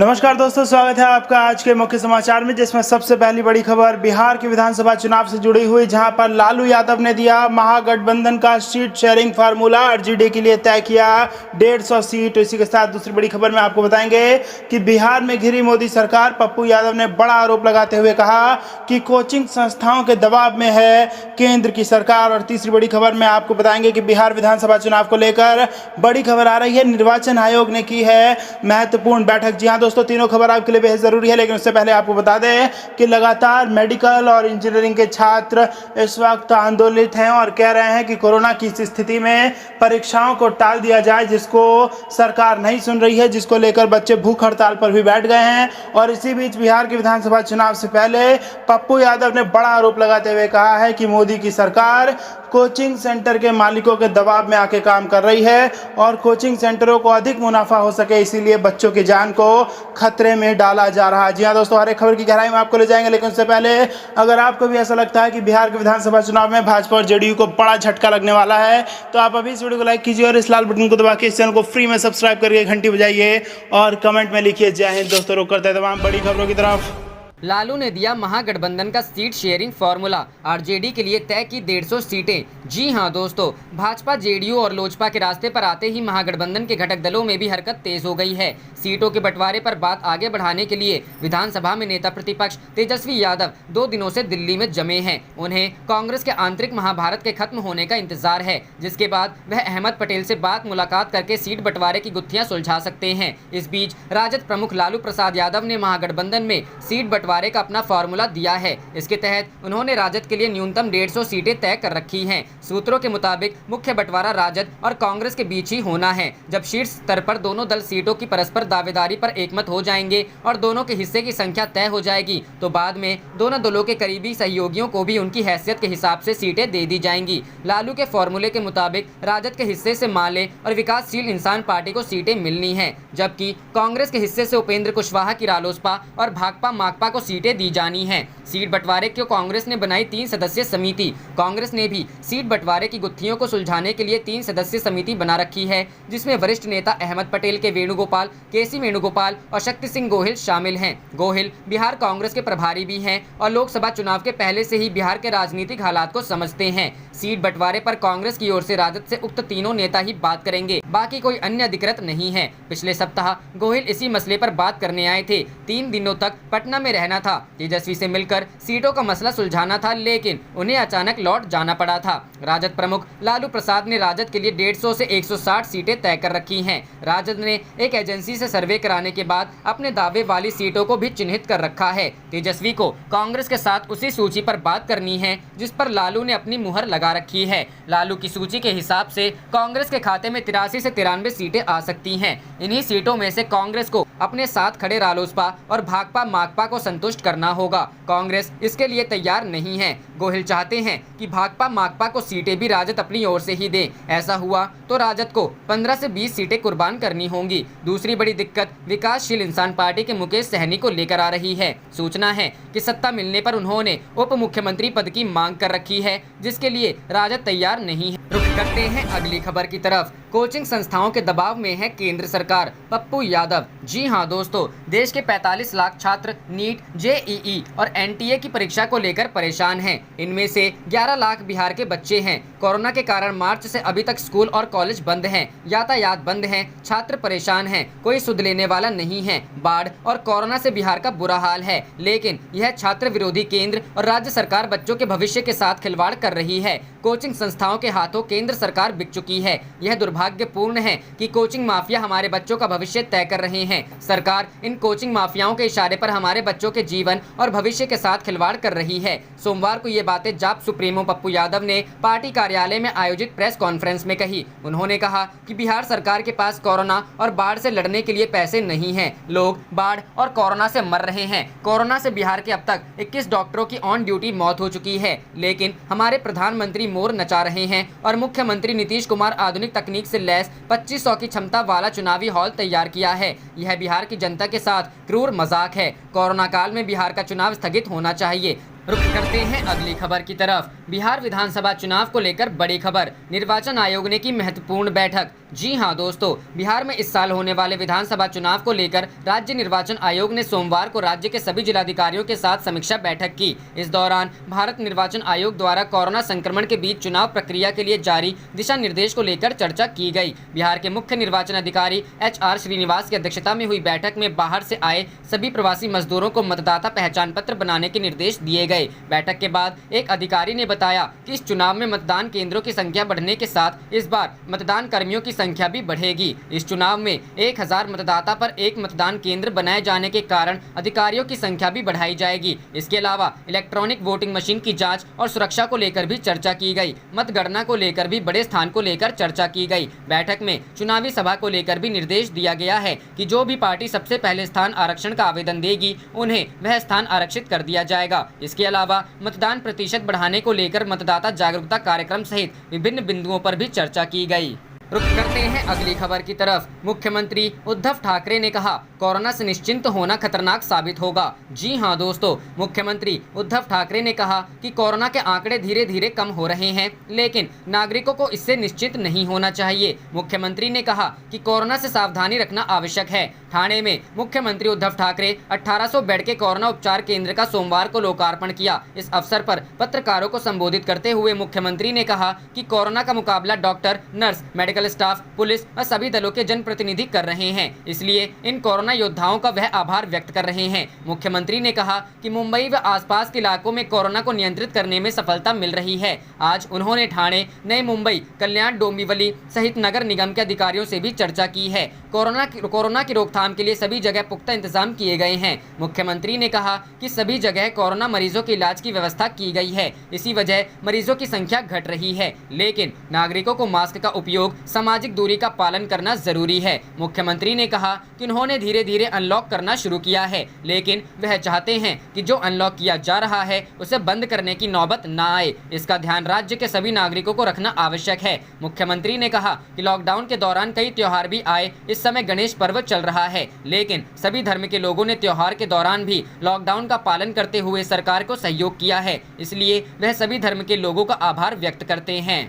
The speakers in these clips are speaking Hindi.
नमस्कार दोस्तों, स्वागत है आपका आज के मुख्य समाचार में, जिसमें सबसे पहली बड़ी खबर बिहार के विधानसभा चुनाव से जुड़ी हुई, जहां पर लालू यादव ने दिया महागठबंधन का सीट शेयरिंग फार्मूला। आरजेडी के लिए तय किया 150 सीट। इसी के साथ दूसरी बड़ी खबर में आपको बताएंगे कि बिहार में घिरी मोदी सरकार। पप्पू यादव ने बड़ा आरोप लगाते हुए कहा कि कोचिंग संस्थाओं के दबाव में है केंद्र की सरकार। और तीसरी बड़ी खबर में आपको बताएंगे कि बिहार विधानसभा चुनाव को लेकर बड़ी खबर आ रही है, निर्वाचन आयोग ने की है महत्वपूर्ण बैठक। जी हाँ दोस्तों, तीनों खबर आपके लिए बेहद जरूरी है, लेकिन उससे पहले आपको बता दें कि लगातार मेडिकल और इंजीनियरिंग के छात्र इस वक्त आंदोलित हैं और कह रहे हैं कि कोरोना की इस स्थिति में परीक्षाओं को टाल दिया जाए, जिसको सरकार नहीं सुन रही है, जिसको लेकर बच्चे भूख हड़ताल पर भी बैठ गए हैं। और इसी बीच बिहार के विधानसभा चुनाव से पहले पप्पू यादव ने बड़ा आरोप लगाते हुए कहा है कि मोदी की सरकार कोचिंग सेंटर के मालिकों के दबाव में आके काम कर रही है और कोचिंग सेंटरों को अधिक मुनाफा हो सके, इसीलिए बच्चों की जान को खतरे में डाला जा रहा है। जी हाँ दोस्तों, हर एक खबर की गहराई में आपको ले जाएंगे, लेकिन उससे पहले अगर आपको भी ऐसा लगता है कि बिहार के विधानसभा चुनाव में भाजपा और जेडीयू को बड़ा झटका लगने वाला है, तो आप अभी इस वीडियो को लाइक कीजिए और इस लाल बटन को दबा के इस चैनल को फ्री में सब्सक्राइब करके घंटी बजाइए और कमेंट में लिखिए जय हिंद। दोस्तों, रुक करते हैं तमाम बड़ी खबरों की तरफ। लालू ने दिया महागठबंधन का सीट शेयरिंग फॉर्मूला। आरजेडी के लिए तय की 150 सीटें। जी हां दोस्तों, भाजपा, जेडीयू और लोजपा के रास्ते पर आते ही महागठबंधन के घटक दलों में भी हरकत तेज हो गई है। सीटों के बंटवारे पर बात आगे बढ़ाने के लिए विधानसभा में नेता प्रतिपक्ष तेजस्वी यादव 2 दिनों से दिल्ली में जमे हैं। उन्हें कांग्रेस के आंतरिक महाभारत के खत्म होने का इंतजार है, जिसके बाद वह अहमद पटेल से बात मुलाकात करके सीट बंटवारे की गुत्थियां सुलझा सकते हैं। इस बीच राजद प्रमुख लालू प्रसाद यादव ने महागठबंधन में सीट बंटवारे का अपना फॉर्मूला दिया है। इसके तहत उन्होंने राजद के लिए न्यूनतम 150 सीटें तय कर रखी हैं। सूत्रों के मुताबिक मुख्य बंटवारा राजद और कांग्रेस के बीच ही होना है। जब शीर्ष स्तर पर दोनों दल सीटों की परस्पर दावेदारी पर एकमत हो जाएंगे और दोनों के हिस्से की संख्या तय हो जाएगी, तो बाद में दोनों दलों के करीबी सहयोगियों को भी उनकी हैसियत के हिसाब से सीटें दे दी जाएंगी। लालू के फॉर्मूले के मुताबिक राजद के हिस्से से माले और विकासशील इंसान पार्टी को सीटें मिलनी है, जबकि कांग्रेस के हिस्से से उपेंद्र कुशवाहा की रालोसपा और भाकपा माकपा को सीटें दी जानी है। सीट बंटवारे को कांग्रेस ने बनाई 3 सदस्यीय समिति। कांग्रेस ने भी सीट बंटवारे की गुत्थियों को सुलझाने के लिए 3 सदस्यीय समिति बना रखी है, जिसमें वरिष्ठ नेता अहमद पटेल के वेणुगोपाल, केसी वेणुगोपाल और शक्ति सिंह गोहिल शामिल हैं। गोहिल बिहार कांग्रेस के प्रभारी भी हैं और लोकसभा चुनाव के पहले से ही बिहार के राजनीतिक हालात को समझते हैं। सीट बंटवारे पर कांग्रेस की ओर से राजद से उक्त तीनों नेता ही बात करेंगे, बाकी कोई अन्य अधिकृत नहीं है। पिछले सप्ताह गोहिल इसी मसले पर बात करने आए थे। 3 दिनों तक पटना में रहना था, तेजस्वी से मिलकर सीटों का मसला सुलझाना था, लेकिन उन्हें अचानक लौट जाना पड़ा था। राजद प्रमुख लालू प्रसाद ने राजद के लिए 150 से 160 सीटें तय कर रखी हैं। राजद ने एक एजेंसी से सर्वे कराने के बाद अपने दावे वाली सीटों को भी चिन्हित कर रखा है। तेजस्वी को कांग्रेस के साथ उसी सूची पर बात करनी है जिस पर लालू ने अपनी मुहर लगा रखी है। लालू की सूची के हिसाब से कांग्रेस के खाते में 83 से 93 सीटें आ सकती हैं। इन्हीं सीटों में से कांग्रेस को अपने साथ खड़े रालोसपा और भाकपा माकपा को संतुष्ट करना होगा। कांग्रेस इसके लिए तैयार नहीं है। गोहिल चाहते हैं कि भाकपा माकपा को सीटें भी राजद अपनी ओर से ही दे। ऐसा हुआ तो राजद को 15 से 20 सीटें कुर्बान करनी होंगी। दूसरी बड़ी दिक्कत विकासशील इंसान पार्टी के मुकेश सहनी को लेकर आ रही है। सूचना है कि सत्ता मिलने पर उन्होंने उप मुख्यमंत्री पद की मांग कर रखी है, जिसके लिए राजद तैयार नहीं है। रुक करते हैं अगली खबर की तरफ। कोचिंग संस्थाओं के दबाव में है केंद्र सरकार। पप्पू यादव। जी हां दोस्तों, देश के 45 लाख छात्र नीट, जेईई और एनटीए की परीक्षा को लेकर परेशान हैं। इनमें से 11 लाख बिहार के बच्चे हैं। कोरोना के कारण मार्च से अभी तक स्कूल और कॉलेज बंद हैं, यातायात बंद है, छात्र परेशान हैं, कोई सुध लेने वाला नहीं है। बाढ़ और कोरोना से बिहार का बुरा हाल है, लेकिन यह छात्र विरोधी केंद्र और राज्य सरकार बच्चों के भविष्य के साथ खिलवाड़ कर रही है। कोचिंग संस्थाओं के हाथों केंद्र सरकार बिक चुकी है। यह दुर्भाग्यपूर्ण है कि कोचिंग माफिया हमारे बच्चों का भविष्य तय कर रहे हैं। सरकार इन कोचिंग माफियाओं के इशारे पर हमारे बच्चों के जीवन और भविष्य के साथ खिलवाड़ कर रही है। सोमवार को ये बातें जाप सुप्रीमो पप्पू यादव ने पार्टी कार्यालय में आयोजित प्रेस कॉन्फ्रेंस में कही। उन्होंने कहा कि बिहार सरकार के पास कोरोना और बाढ़ से लड़ने के लिए पैसे नहीं हैं। लोग बाढ़ और कोरोना से मर रहे हैं। कोरोना से बिहार के अब तक 21 डॉक्टरों की ऑन ड्यूटी मौत हो चुकी है, लेकिन हमारे प्रधानमंत्री मोर नचा रहे हैं और मुख्यमंत्री नीतीश कुमार आधुनिक तकनीक से लैस 2500 की क्षमता वाला चुनावी हॉल तैयार किया है। यह बिहार की जनता के साथ क्रूर मजाक है। कोरोना काल में बिहार का चुनाव स्थगित होना चाहिए। रुख करते हैं अगली खबर की तरफ। बिहार विधानसभा चुनाव को लेकर बड़ी खबर, निर्वाचन आयोग ने की महत्वपूर्ण बैठक। जी हां दोस्तों, बिहार में इस साल होने वाले विधानसभा चुनाव को लेकर राज्य निर्वाचन आयोग ने सोमवार को राज्य के सभी जिलाधिकारियों के साथ समीक्षा बैठक की। इस दौरान भारत निर्वाचन आयोग द्वारा कोरोना संक्रमण के बीच चुनाव प्रक्रिया के लिए जारी दिशा निर्देश को लेकर चर्चा की गई। बिहार के मुख्य निर्वाचन अधिकारी HR श्रीनिवास की अध्यक्षता में हुई बैठक में बाहर से आए सभी प्रवासी मजदूरों को मतदाता पहचान पत्र बनाने के निर्देश दिए गए। बैठक के बाद एक अधिकारी ने बताया कि इस चुनाव में मतदान केंद्रों की संख्या बढ़ने के साथ इस बार मतदान कर्मियों की संख्या भी बढ़ेगी। इस चुनाव में 1000 मतदाता पर एक मतदान केंद्र बनाए जाने के कारण अधिकारियों की संख्या भी बढ़ाई जाएगी। इसके अलावा इलेक्ट्रॉनिक वोटिंग मशीन की जांच और सुरक्षा को लेकर भी चर्चा की गई। मतगणना को लेकर भी बड़े स्थान को लेकर चर्चा की गई। बैठक में चुनावी सभा को लेकर भी निर्देश दिया गया है कि जो भी पार्टी सबसे पहले स्थान आरक्षण का आवेदन देगी उन्हें वह स्थान आरक्षित कर दिया जाएगा। इसके अलावा मतदान प्रतिशत बढ़ाने को लेकर मतदाता जागरूकता कार्यक्रम सहित विभिन्न बिंदुओं पर भी चर्चा की गई। रुख करते हैं अगली खबर की तरफ। मुख्यमंत्री उद्धव ठाकरे ने कहा, कोरोना से निश्चिंत होना खतरनाक साबित होगा। जी हां दोस्तों, मुख्यमंत्री उद्धव ठाकरे ने कहा कि कोरोना के आंकड़े धीरे धीरे कम हो रहे हैं, लेकिन नागरिकों को इससे निश्चिंत नहीं होना चाहिए। मुख्यमंत्री ने कहा कि कोरोना से सावधानी रखना आवश्यक है। ठाणे में मुख्यमंत्री उद्धव ठाकरे 1800 बेड के कोरोना उपचार केंद्र का सोमवार को लोकार्पण किया। इस अवसर पर पत्रकारों को संबोधित करते हुए मुख्यमंत्री ने कहा कि कोरोना का मुकाबला doctor, nurse, medical staff, police और सभी दलों के जनप्रतिनिधि कर रहे हैं, इसलिए इन कोरोना योद्धाओं का वह आभार व्यक्त कर रहे हैं। मुख्यमंत्री ने कहा कि मुंबई व आसपास के इलाकों में कोरोना को नियंत्रित करने में सफलता मिल रही है। आज उन्होंने ठाणे, नई मुंबई, कल्याण, डोंबिवली सहित नगर निगम के अधिकारियों से भी चर्चा की है। कोरोना की रोकथाम के लिए सभी जगह पुख्ता इंतजाम किए गए हैं। मुख्यमंत्री ने कहा कि सभी जगह कोरोना मरीजों के इलाज की व्यवस्था की गई है, इसी वजह मरीजों की संख्या घट रही है, लेकिन नागरिकों को मास्क का उपयोग, सामाजिक दूरी का पालन करना जरूरी है। मुख्यमंत्री ने कहा कि उन्होंने धीरे धीरे अनलॉक करना शुरू किया है, लेकिन वह चाहते हैं कि जो अनलॉक किया जा रहा है उसे बंद करने की नौबत न आए। इसका ध्यान राज्य के सभी नागरिकों को रखना आवश्यक है। मुख्यमंत्री ने कहा कि लॉकडाउन के दौरान कई त्योहार भी आए। इस समय गणेश पर्व चल रहा है, लेकिन सभी धर्म के लोगों ने त्योहार के दौरान भी लॉकडाउन का पालन करते हुए सरकार को सहयोग किया है, इसलिए वह सभी धर्म के लोगों का आभार व्यक्त करते हैं।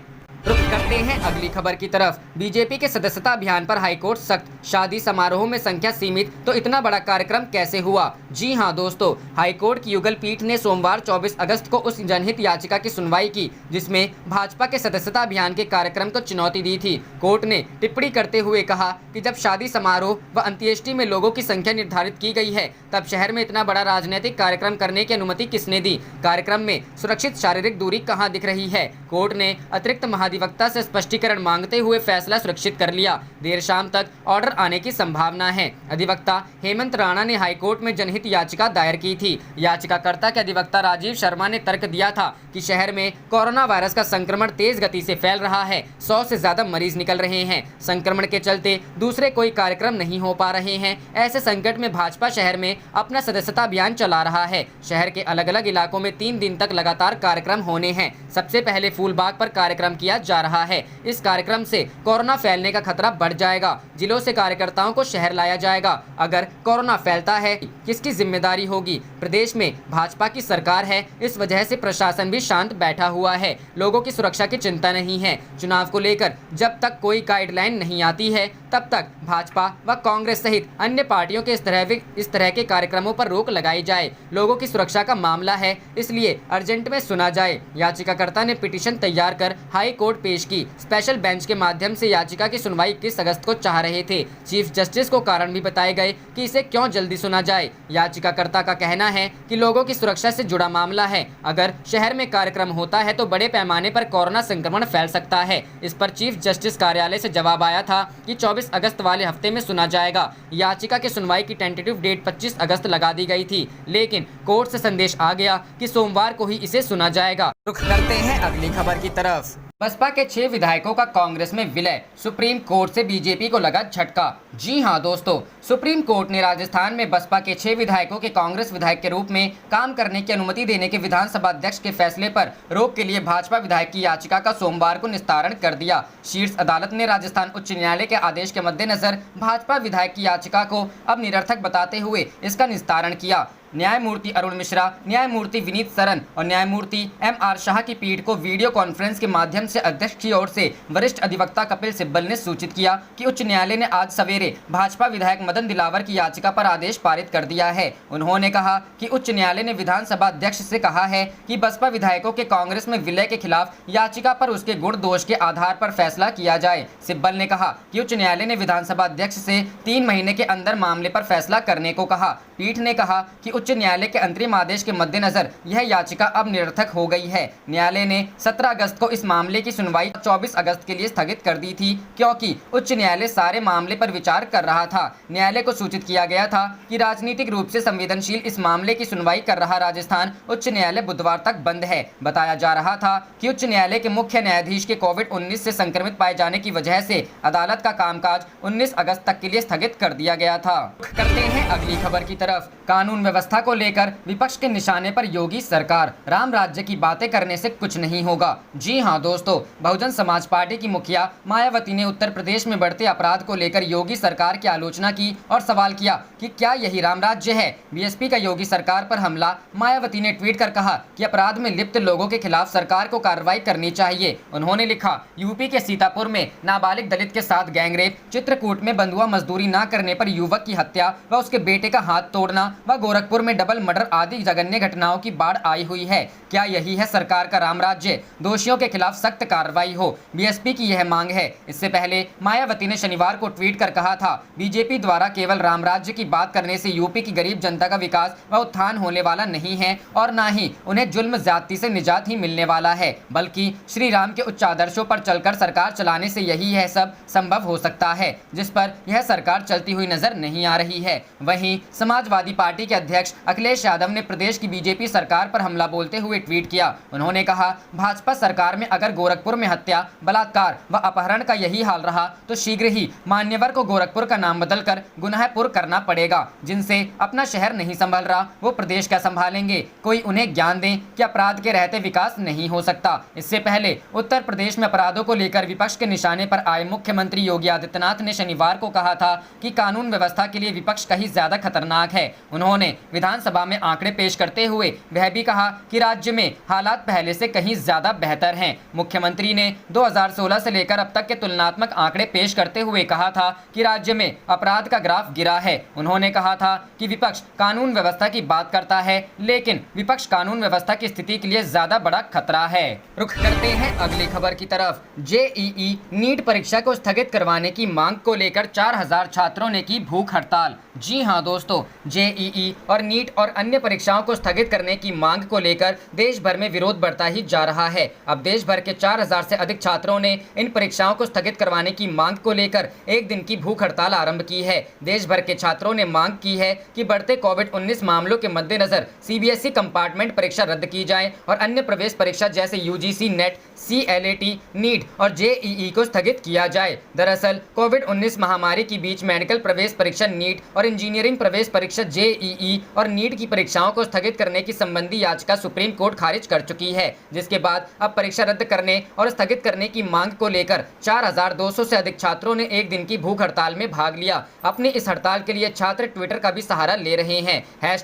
रुख करते हैं अगली खबर की तरफ। बीजेपी के सदस्यता अभियान पर हाईकोर्ट सख्त, शादी समारोह में संख्या सीमित तो इतना बड़ा कार्यक्रम कैसे हुआ। जी हां दोस्तों, हाईकोर्ट की युगल पीठ ने सोमवार 24 अगस्त को उस जनहित याचिका की सुनवाई की जिसमें भाजपा के सदस्यता अभियान के कार्यक्रम को चुनौती दी थी। कोर्ट ने टिप्पणी करते हुए कहा कि जब शादी समारोह व अंत्येष्टि में लोगों की संख्या निर्धारित की गई है, तब शहर में इतना बड़ा राजनीतिक कार्यक्रम करने की अनुमति किसने दी। कार्यक्रम में सुरक्षित शारीरिक दूरी कहां दिख रही है। कोर्ट ने अतिरिक्त अधिवक्ता से स्पष्टीकरण मांगते हुए फैसला सुरक्षित कर लिया। देर शाम तक ऑर्डर आने की संभावना है। अधिवक्ता हेमंत राणा ने हाईकोर्ट में जनहित याचिका दायर की थी। याचिकाकर्ता के अधिवक्ता राजीव शर्मा ने तर्क दिया था कि शहर में कोरोना वायरस का संक्रमण तेज गति से फैल रहा है। 100 से ज्यादा मरीज निकल रहे हैं। संक्रमण के चलते दूसरे कोई कार्यक्रम नहीं हो पा रहे हैं। ऐसे संकट में भाजपा शहर में अपना सदस्यता अभियान चला रहा है। शहर के अलग अलग इलाकों में 3 दिन तक लगातार कार्यक्रम होने हैं। सबसे पहले फूलबाग पर कार्यक्रम किया जा रहा है। इस कार्यक्रम से कोरोना फैलने का खतरा बढ़ जाएगा। जिलों से कार्यकर्ताओं को शहर लाया जाएगा। अगर कोरोना फैलता है, किसकी जिम्मेदारी होगी। प्रदेश में भाजपा की सरकार है, इस वजह से प्रशासन भी शांत बैठा हुआ है। लोगों की सुरक्षा की चिंता नहीं है। चुनाव को लेकर जब तक कोई गाइडलाइन नहीं आती है, तब तक भाजपा व कांग्रेस सहित अन्य पार्टियों के इस तरह के कार्यक्रमों पर रोक लगाई जाए। लोगों की सुरक्षा का मामला है, इसलिए अर्जेंट में सुना जाए। याचिकाकर्ता ने पिटीशन तैयार कर हाई कोर्ट पेश की। स्पेशल बेंच के माध्यम से याचिका की सुनवाई 21 अगस्त को चाह रहे थे। चीफ जस्टिस को कारण भी बताए गए कि इसे क्यों जल्दी सुना जाए। याचिकाकर्ता का कहना है कि लोगों की सुरक्षा से जुड़ा मामला है। अगर शहर में कार्यक्रम होता है तो बड़े पैमाने पर कोरोना संक्रमण फैल सकता है। इस पर चीफ जस्टिस कार्यालय से जवाब आया था कि 24 अगस्त वाले हफ्ते में सुना जाएगा। याचिका की सुनवाई की टेंटेटिव डेट 25 अगस्त लगा दी गई थी, लेकिन कोर्ट से संदेश आ गया कि सोमवार को ही इसे सुना जाएगा। रुख करते हैं अगली खबर की तरफ। बसपा के 6 विधायकों का कांग्रेस में विलय, सुप्रीम कोर्ट से बीजेपी को लगा झटका। जी हां दोस्तों, सुप्रीम कोर्ट ने राजस्थान में बसपा के 6 विधायकों के कांग्रेस विधायक के रूप में काम करने की अनुमति देने के विधानसभा अध्यक्ष के फैसले पर रोक के लिए भाजपा विधायक की याचिका का सोमवार को निस्तारण कर दिया। शीर्ष अदालत ने राजस्थान उच्च न्यायालय के आदेश के मद्देनजर भाजपा विधायक की याचिका को अब निरर्थक बताते हुए इसका निस्तारण किया। न्यायमूर्ति अरुण मिश्रा, न्यायमूर्ति विनीत सरन और न्यायमूर्ति M.R. शाह की पीठ को वीडियो कॉन्फ्रेंस के माध्यम से अध्यक्ष की ओर से वरिष्ठ अधिवक्ता कपिल सिब्बल ने सूचित किया कि उच्च न्यायालय ने आज सवेरे भाजपा विधायक मदन दिलावर की याचिका पर आदेश पारित कर दिया है। उन्होंने कहा कि उच्च न्यायालय ने विधानसभा अध्यक्ष से कहा है कि बसपा विधायकों के कांग्रेस में विलय के खिलाफ याचिका पर उसके गुण दोष के आधार पर फैसला किया जाए। सिब्बल ने कहा कि उच्च न्यायालय ने विधानसभा अध्यक्ष से 3 महीने के अंदर मामले पर फैसला करने को कहा। पीठ ने कहा कि उच्च न्यायालय के अंतरिम आदेश के मद्देनजर यह याचिका अब निरर्थक हो गई है। न्यायालय ने 17 अगस्त को इस मामले की सुनवाई 24 अगस्त के लिए स्थगित कर दी थी, क्योंकि उच्च न्यायालय सारे मामले पर विचार कर रहा था। न्यायालय को सूचित किया गया था कि राजनीतिक रूप से संवेदनशील इस मामले की सुनवाई कर रहा राजस्थान उच्च न्यायालय बुधवार तक बंद है। बताया जा रहा था कि उच्च न्यायालय के मुख्य न्यायाधीश के कोविड-19 से संक्रमित पाए जाने की वजह से अदालत का कामकाज 19 अगस्त तक के लिए स्थगित कर दिया गया था। करते हैं अगली खबर की तरफ। कानून व्यवस्था को लेकर विपक्ष के निशाने पर योगी सरकार, राम राज्य की बातें करने से कुछ नहीं होगा। जी हां दोस्तों, बहुजन समाज पार्टी की मुखिया मायावती ने उत्तर प्रदेश में बढ़ते अपराध को लेकर योगी सरकार की आलोचना की और सवाल किया कि क्या यही राम राज्य है। बीएसपी का योगी सरकार पर हमला। मायावती ने ट्वीट कर कहा कि अपराध में लिप्त लोगों के खिलाफ सरकार को कार्रवाई करनी चाहिए। उन्होंने लिखा, यूपी के सीतापुर में नाबालिग दलित के साथ गैंगरेप, चित्रकूट में बंधुआ मजदूरी न करने पर युवक की हत्या व उसके बेटे का हाथ तोड़ना व गोरखपुर में डबल मर्डर आदि जघन्य घटनाओं की बाढ़ आई हुई है। क्या यही है सरकार का राम राज्य? दोषियों के खिलाफ सख्त कार्रवाई हो, बीएसपी की यह मांग है। इससे पहले मायावती ने शनिवार को ट्वीट कर कहा था, बीजेपी द्वारा केवल राम राज्य की बात करने से यूपी की गरीब जनता का विकास व उत्थान होने वाला नहीं है और न ही उन्हें जुल्म ज्यादती से निजात ही मिलने वाला है, बल्कि श्री राम के उच्च आदर्शों पर चलकर सरकार चलाने से यही है सब संभव हो सकता है, जिस पर यह सरकार चलती हुई नजर नहीं आ रही है। वहीं समाजवादी पार्टी के अध्यक्ष अखिलेश यादव ने प्रदेश की बीजेपी सरकार पर हमला बोलते हुए ट्वीट किया। उन्होंने कहा, भाजपा सरकार में अगर गोरखपुर में हत्या, बलात्कार व अपहरण का यही हाल रहा तो शीघ्र ही मान्यवर को गोरखपुर का नाम बदलकर गुनाहपुर करना पड़ेगा। जिनसे अपना शहर नहीं संभल रहा वो प्रदेश क्या संभालेंगे? कोई उन्हें ज्ञान दें कि अपराध के रहते विकास नहीं हो सकता। इससे पहले उत्तर प्रदेश में अपराधों को लेकर विपक्ष के निशाने पर आए मुख्यमंत्री योगी आदित्यनाथ ने शनिवार को कहा था कि कानून व्यवस्था के लिए विपक्ष कहीं ज्यादा खतरनाक है। उन्होंने विधानसभा में आंकड़े पेश करते हुए वह भी कहा कि राज्य में हालात पहले से कहीं ज्यादा बेहतर हैं। मुख्यमंत्री ने 2016 से लेकर अब तक के तुलनात्मक आंकड़े पेश करते हुए कहा था कि राज्य में अपराध का ग्राफ गिरा है। उन्होंने कहा था कि विपक्ष कानून व्यवस्था की बात करता है, लेकिन विपक्ष कानून व्यवस्था की स्थिति के लिए ज्यादा बड़ा खतरा है। रुख करते हैं अगली खबर की तरफ। जेईई नीट परीक्षा को स्थगित करवाने की मांग को लेकर 4000 छात्रों ने की भूख हड़ताल। जी हां दोस्तों, जेईई और नीट और अन्य परीक्षाओं को स्थगित करने की मांग को लेकर देश भर में विरोध बढ़ता ही जा रहा है। अब देश भर के 4000 से अधिक छात्रों ने इन परीक्षाओं को स्थगित करवाने की मांग को लेकर एक दिन की भूख हड़ताल आरंभ की है। देश भर के छात्रों ने मांग की है कि बढ़ते कोविड-19 मामलों के मद्देनजर सीबीएसई कंपार्टमेंट परीक्षा रद्द की जाए और अन्य प्रवेश परीक्षा जैसे यूजीसी नेट, सीएलएटी, नीट और जेईई को स्थगित किया जाए। दरअसल कोविड-19 महामारी के बीच मेडिकल प्रवेश परीक्षा नीट और इंजीनियरिंग प्रवेश परीक्षा जेईई और नीट की परीक्षाओं को स्थगित करने की संबंधी याचिका सुप्रीम कोर्ट खारिज कर चुकी है, जिसके बाद अब परीक्षा रद्द करने और स्थगित करने की मांग को लेकर 4200 से अधिक छात्रों ने एक दिन की भूख हड़ताल में भाग लिया। अपनी इस हड़ताल के लिए छात्र ट्विटर का भी सहारा ले रहे हैं।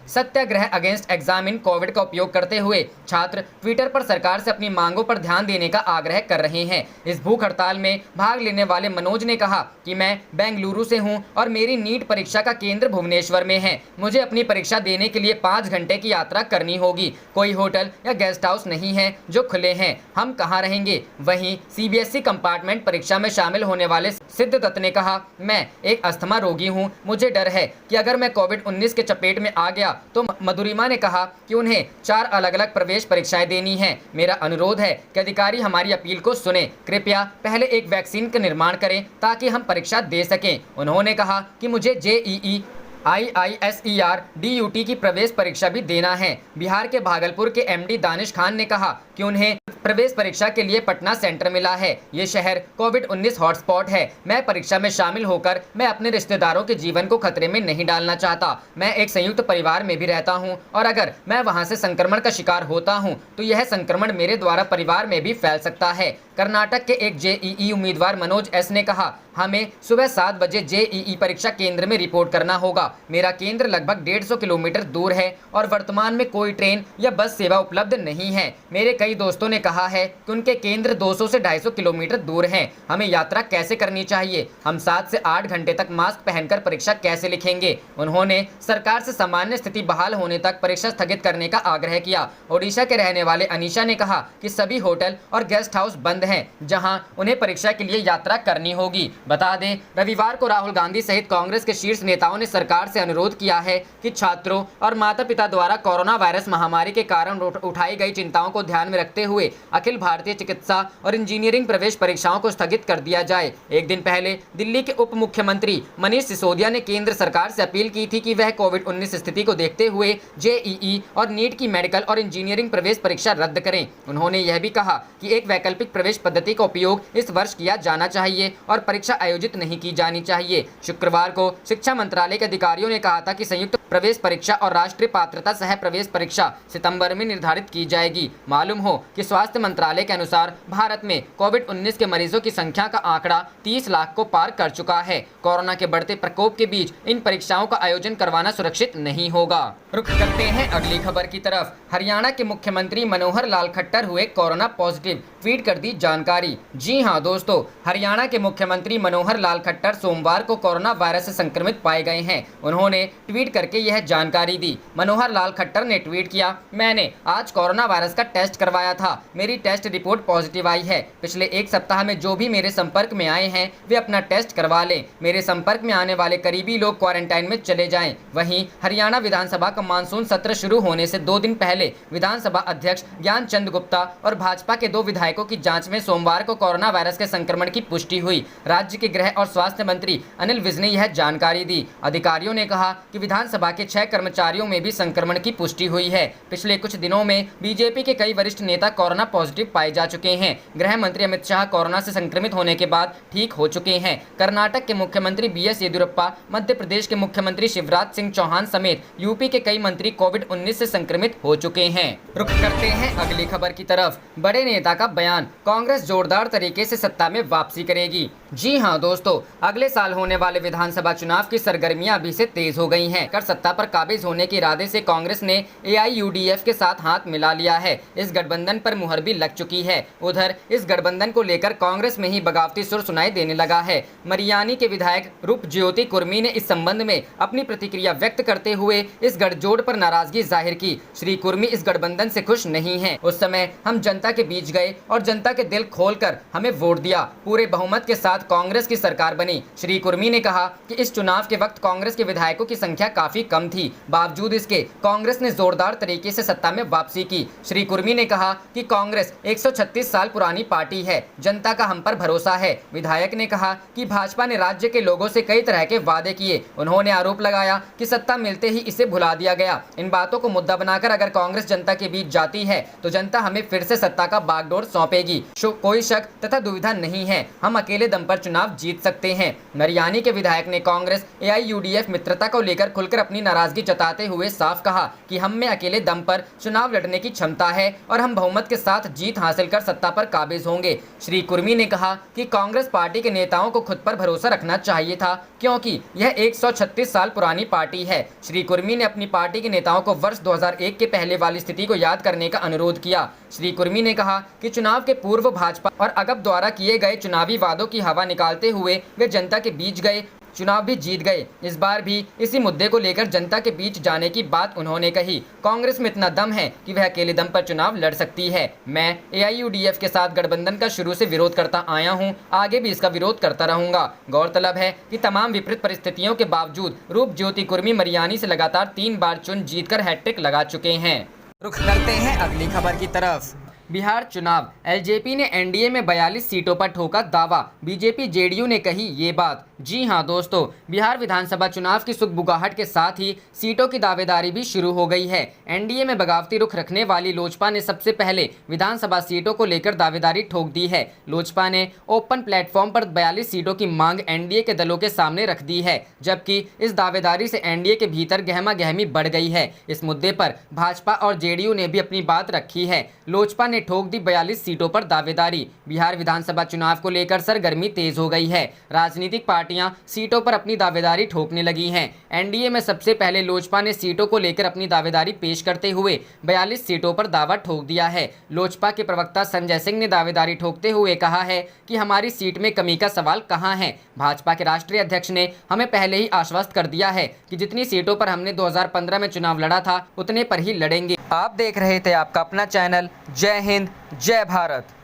#सत्याग्रह अगेंस्ट एग्जाम इन कोविड का उपयोग करते हुए छात्र ट्विटर पर सरकार से अपनी मांगों पर ध्यान देने का आग्रह कर रहे हैं। इस भूख हड़ताल में भाग लेने वाले मनोज ने कहा कि मैं बेंगलुरु से हूं और मेरी नीट परीक्षा का केंद्र भुवनेश्वर में है। मुझे अपनी परीक्षा देने के लिए 5 घंटे की यात्रा करनी होगी। कोई होटल या गेस्ट हाउस नहीं है जो खुले हैं, हम कहाँ रहेंगे? वहीं सीबीएसई कंपार्टमेंट परीक्षा में शामिल होने वाले सिद्ध दत्त ने कहा, मैं एक अस्थमा रोगी हूँ, मुझे डर है कि अगर मैं कोविड-19 के चपेट में आ गया तो मधुरिमा ने कहा कि उन्हें 4 अलग-अलग प्रवेश परीक्षाएं देनी हैं। मेरा अनुरोध है कि अधिकारी हमारी अपील को सुने, कृपया पहले एक वैक्सीन का निर्माण करें ताकि हम परीक्षा दे सकें। उन्होंने कहा कि मुझे जेईई IISER DUT की प्रवेश परीक्षा भी देना है। बिहार के भागलपुर के MD दानिश खान ने कहा कि उन्हें प्रवेश परीक्षा के लिए पटना सेंटर मिला है। ये शहर कोविड-19 हॉटस्पॉट है। मैं परीक्षा में शामिल होकर मैं अपने रिश्तेदारों के जीवन को खतरे में नहीं डालना चाहता। मैं एक संयुक्त परिवार में भी रहता हूं और अगर मैं वहां से संक्रमण का शिकार होता हूं तो यह संक्रमण मेरे द्वारा परिवार में भी फैल सकता है। कर्नाटक के एक जेईई उम्मीदवार मनोज एस ने कहा, हमें सुबह 7 बजे जेईई परीक्षा केंद्र में रिपोर्ट करना होगा मेरा केंद्र लगभग 150 किलोमीटर दूर है और वर्तमान में कोई ट्रेन या बस सेवा उपलब्ध नहीं है। मेरे कई दोस्तों ने कहा है कि उनके केंद्र 200 से 250 किलोमीटर दूर हैं। हमें यात्रा कैसे करनी चाहिए? हम 7 से 8 घंटे तक मास्क पहनकर परीक्षा कैसे लिखेंगे? उन्होंने सरकार से सामान्य स्थिति बहाल होने तक परीक्षा स्थगित करने का आग्रह किया। ओडिशा के रहने वाले अनीशा ने कहा कि सभी होटल और गेस्ट हाउस बंद हैं, जहां उन्हें परीक्षा के लिए यात्रा करनी होगी। बता दें, रविवार को राहुल गांधी सहित कांग्रेस के शीर्ष नेताओं ने सरकार से अनुरोध किया है कि छात्रों और माता पिता द्वारा कोरोना वायरस महामारी के कारण उठाई गई चिंताओं को ध्यान में रखते हुए अखिल भारतीय चिकित्सा और इंजीनियरिंग प्रवेश परीक्षाओं को स्थगित कर दिया जाए। एक दिन पहले दिल्ली के उप मुख्यमंत्री मनीष सिसोदिया ने केंद्र सरकार से अपील की थी कि वह कोविड-19 स्थिति को देखते हुए जेईई और नीट की मेडिकल और इंजीनियरिंग प्रवेश परीक्षा रद्द करें। उन्होंने यह भी कहा कि एक वैकल्पिक प्रवेश पद्धति का उपयोग इस वर्ष किया जाना चाहिए और परीक्षा आयोजित नहीं की जानी चाहिए। शुक्रवार को शिक्षा मंत्रालय के अधिकारियों ने कहा था कि संयुक्त प्रवेश परीक्षा और राष्ट्रीय पात्रता सह प्रवेश परीक्षा सितंबर में निर्धारित की जाएगी। मालूम हो कि स्वास्थ्य मंत्रालय के अनुसार भारत में कोविड-19 के मरीजों की संख्या का आंकड़ा 30 लाख को पार कर चुका है। कोरोना के बढ़ते प्रकोप के बीच इन परीक्षाओं का आयोजन करवाना सुरक्षित नहीं होगा। रुख करते हैं अगली खबर की तरफ। हरियाणा के मुख्यमंत्री मनोहर लाल खट्टर हुए कोरोना पॉजिटिव, ट्वीट कर दी जानकारी। जी हां दोस्तों, हरियाणा के मुख्यमंत्री मनोहर लाल खट्टर सोमवार को कोरोना वायरस से संक्रमित पाए गए हैं। उन्होंने ट्वीट करके यह जानकारी दी। मनोहर लाल खट्टर ने ट्वीट किया, मैंने आज कोरोना वायरस का टेस्ट करवाया था। मेरी टेस्ट रिपोर्ट पॉजिटिव आई है। पिछले एक सप्ताह में जो भी मेरे संपर्क में आए हैं वे अपना टेस्ट करवा लें। मेरे संपर्क में आने वाले करीबी लोग क्वारंटाइन में चले जाएं। वहीं हरियाणा विधानसभा का मानसून सत्र शुरू होने से 2 दिन पहले विधानसभा अध्यक्ष ज्ञान चंद गुप्ता और भाजपा के 2 विधायकों की जांच में सोमवार को कोरोना वायरस के संक्रमण की पुष्टि हुई। राज्य के गृह और स्वास्थ्य मंत्री अनिल विज ने यह जानकारी दी। अधिकारियों ने कहा कि विधानसभा के 6 कर्मचारियों में भी संक्रमण की पुष्टि हुई है। पिछले कुछ दिनों में बीजेपी के कई वरिष्ठ नेता कोरोना पॉजिटिव पाए जा चुके हैं। गृह मंत्री अमित शाह कोरोना से संक्रमित होने के बाद ठीक हो चुके हैं। कर्नाटक के मुख्यमंत्री बीएस येदियुरप्पा, मध्य प्रदेश के मुख्यमंत्री शिवराज सिंह चौहान समेत यूपी के कई मंत्री कोविड-19 से संक्रमित हो चुके हैं। रुख करते हैं अगली खबर की तरफ। बड़े नेता का बयान, कांग्रेस जोरदार तरीके से सत्ता में वापसी करेगी। जी हां दोस्तों, अगले साल होने वाले विधानसभा चुनाव की सरगर्मियां अभी से तेज हो गई हैं। कर सत्ता पर काबिज होने के इरादे से कांग्रेस ने एआईयूडीएफ के साथ हाथ मिला लिया है। इस गठबंधन पर मुहर भी लग चुकी है। उधर इस गठबंधन को लेकर कांग्रेस में ही बगावती सुर सुनाई देने लगा है। मरियानी के विधायक रूपज्योति कुर्मी ने इस संबंध में अपनी प्रतिक्रिया व्यक्त करते हुए इस गठजोड़ पर नाराजगी जाहिर की। श्री कुर्मी इस गठबंधन से खुश नहीं हैं। उस समय हम जनता के बीच गए और जनता के दिल खोलकर हमें वोट दिया। पूरे बहुमत के साथ कांग्रेस की सरकार बनी। श्री कुर्मी ने कहा कि इस चुनाव के वक्त कांग्रेस के विधायकों की संख्या काफी कम थी। बावजूद इसके कांग्रेस ने जोरदार तरीके से सत्ता में वापसी की। श्री कुर्मी ने कहा कि कांग्रेस 136 साल पुरानी पार्टी है, जनता का हम पर भरोसा है। विधायक ने कहा कि भाजपा ने राज्य के लोगों से कई तरह के वादे किए। उन्होंने आरोप लगाया कि सत्ता मिलते ही इसे भुला दिया गया। इन बातों को मुद्दा बनाकर अगर कांग्रेस जनता के बीच जाती है तो जनता हमें फिर से सत्ता का बागडोर सौंपेगी। कोई शक तथा दुविधा नहीं है, हम अकेले दम पर चुनाव जीत सकते हैं। मरियानी के विधायक ने कांग्रेस एआईयूडीएफ मित्रता को लेकर खुलकर अपनी नाराजगी जताते हुए साफ कहा कि हम में अकेले दम पर चुनाव लड़ने की क्षमता है और हम बहुमत के साथ जीत हासिल कर सत्ता पर काबिज होंगे। श्री कुर्मी ने कहा कि कांग्रेस पार्टी के नेताओं को खुद पर भरोसा रखना चाहिए था, क्योंकि यह 136 साल पुरानी पार्टी है। श्री कुर्मी ने अपनी पार्टी के नेताओं को वर्ष 2001 के पहले वाली स्थिति को याद करने का अनुरोध किया। श्री कुर्मी ने कहा कि चुनाव के पूर्व भाजपा और अगप द्वारा किए गए चुनावी वादों की हवा निकालते हुए वे जनता के बीच गए, चुनाव भी जीत गए। इस बार भी इसी मुद्दे को लेकर जनता के बीच जाने की बात उन्होंने कही। कांग्रेस में इतना दम है कि वह अकेले दम पर चुनाव लड़ सकती है। मैं एआईयूडीएफ के साथ गठबंधन का शुरू से विरोध करता आया हूं, आगे भी इसका विरोध करता रहूंगा। गौरतलब है कि तमाम विपरीत परिस्थितियों के बावजूद रूपज्योति कुर्मी मरियानी से लगातार 3 बार चुन जीतकर हैट्रिक लगा चुके हैं। रुख करते हैं अगली खबर की तरफ। बिहार चुनाव, एलजेपी ने एनडीए में 42 सीटों पर ठोका दावा, बीजेपी जेडीयू ने कही ये बात। जी हां दोस्तों, बिहार विधानसभा चुनाव की सुगबुगाहट के साथ ही सीटों की दावेदारी भी शुरू हो गई है। एनडीए में बगावती रुख रखने वाली लोजपा ने सबसे पहले विधानसभा सीटों को लेकर दावेदारी ठोक दी है। लोजपा ने ओपन प्लेटफॉर्म पर 42 सीटों की मांग एनडीए के दलों के सामने रख दी है, जबकि इस दावेदारी से एनडीए के भीतर गहमा गहमी बढ़ गई है। इस मुद्दे पर भाजपा और जेडीयू ने भी अपनी बात रखी है। लोजपा ने ठोक दी 42 सीटों पर दावेदारी। बिहार विधानसभा चुनाव को लेकर सरगर्मी तेज हो गई है। राजनीतिक पार्टियों पार्टियां सीटों पर अपनी दावेदारी ठोकने लगी हैं। एनडीए में सबसे पहले लोजपा ने सीटों को लेकर अपनी दावेदारी पेश करते हुए 42 सीटों पर दावा ठोक दिया है। लोजपा के प्रवक्ता संजय सिंह ने दावेदारी ठोकते हुए कहा है कि हमारी सीट में कमी का सवाल कहां है। भाजपा के राष्ट्रीय अध्यक्ष ने हमें पहले ही आश्वस्त कर दिया है कि जितनी सीटों पर हमने 2015 में चुनाव लड़ा था उतने पर ही लड़ेंगे। आप देख रहे थे आपका अपना चैनल जय हिंद जय भारत।